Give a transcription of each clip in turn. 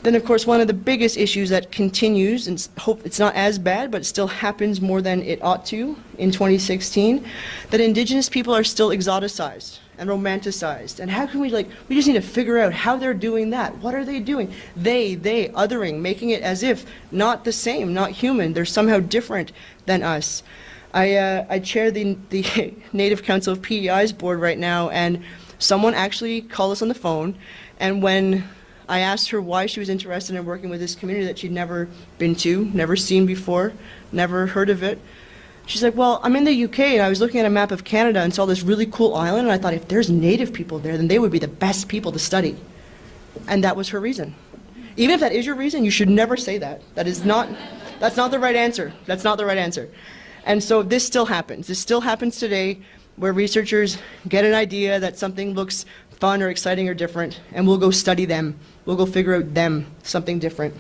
Then, of course, one of the biggest issues that continues, and hope it's not as bad, but it still happens more than it ought to in 2016, that Indigenous people are still exoticized and romanticized. And how can we just need to figure out how they're doing that. What are they doing? They, othering, making it as if not the same, not human. They're somehow different than us. I chair the Native Council of PEI's board right now, and someone actually called us on the phone, and when I asked her why she was interested in working with this community that she'd never been to, never seen before, never heard of it, she's like, well, I'm in the UK and I was looking at a map of Canada and saw this really cool island, and I thought if there's Native people there, then they would be the best people to study. And that was her reason. Even if that is your reason, you should never say that. That's not the right answer. That's not the right answer. And so this still happens. This still happens today, where researchers get an idea that something looks fun or exciting or different, and we'll go study them. We'll go figure out them, something different.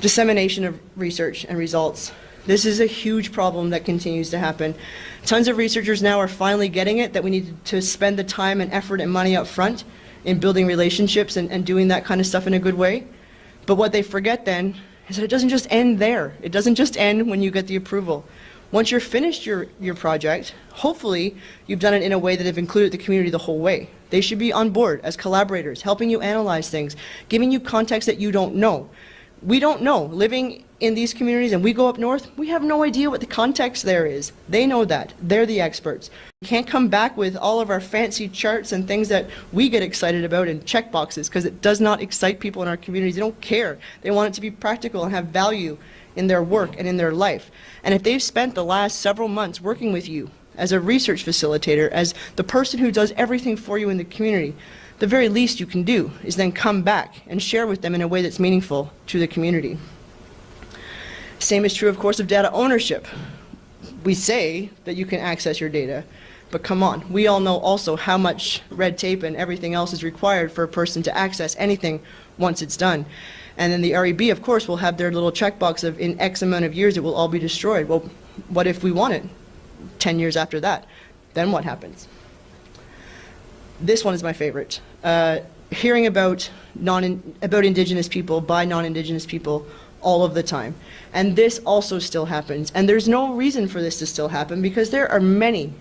Dissemination of research and results. This is a huge problem that continues to happen. Tons of researchers now are finally getting it, that we need to spend the time and effort and money up front in building relationships and doing that kind of stuff in a good way. But what they forget then is that it doesn't just end there. It doesn't just end when you get the approval. Once you're finished your project, hopefully you've done it in a way that have included the community the whole way. They should be on board as collaborators, helping you analyze things, giving you context that you don't know. We don't know. Living in these communities, and we go up north, we have no idea what the context there is. They know that. They're the experts. We can't come back with all of our fancy charts and things that we get excited about in check boxes, because it does not excite people in our communities. They don't care. They want it to be practical and have value in their work and in their life. And if they've spent the last several months working with you as a research facilitator, as the person who does everything for you in the community, the very least you can do is then come back and share with them in a way that's meaningful to the community. Same is true, of course, of data ownership. We say that you can access your data, but come on, we all know also how much red tape and everything else is required for a person to access anything once it's done. And then the REB, of course, will have their little checkbox of in X amount of years it will all be destroyed. Well, what if we want it 10 years after that? Then what happens? This one is my favorite. Hearing about Indigenous people by non-Indigenous people all of the time. And this also still happens. And there's no reason for this to still happen, because there are many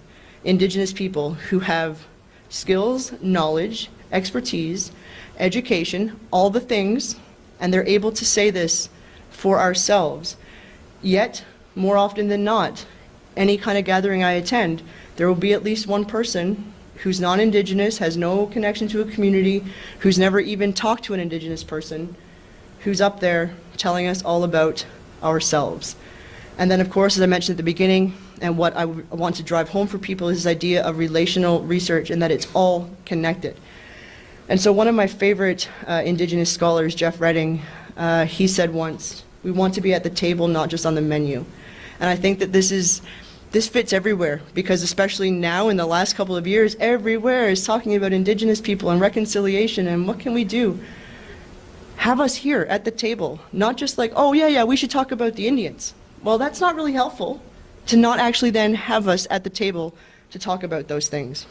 Indigenous people who have skills, knowledge, expertise, education, all the things, and they're able to say this for ourselves. Yet, more often than not, any kind of gathering I attend, there will be at least one person who's non-Indigenous, has no connection to a community, who's never even talked to an Indigenous person, who's up there telling us all about ourselves. And then, of course, as I mentioned at the beginning, and what I want to drive home for people, is this idea of relational research and that it's all connected. And so one of my favorite Indigenous scholars, Jeff Redding, he said once, we want to be at the table, not just on the menu. And I think that this fits everywhere, because especially now in the last couple of years, everywhere is talking about Indigenous people and reconciliation and what can we do. Have us here at the table, not just like, oh yeah, we should talk about the Indians. Well, that's not really helpful to not actually then have us at the table to talk about those things.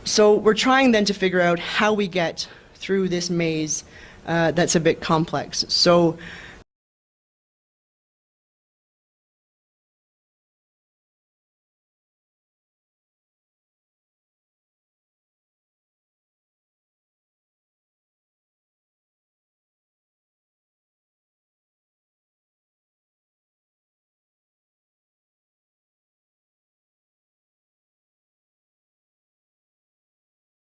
So we're trying then to figure out how we get through this maze that's a bit complex. So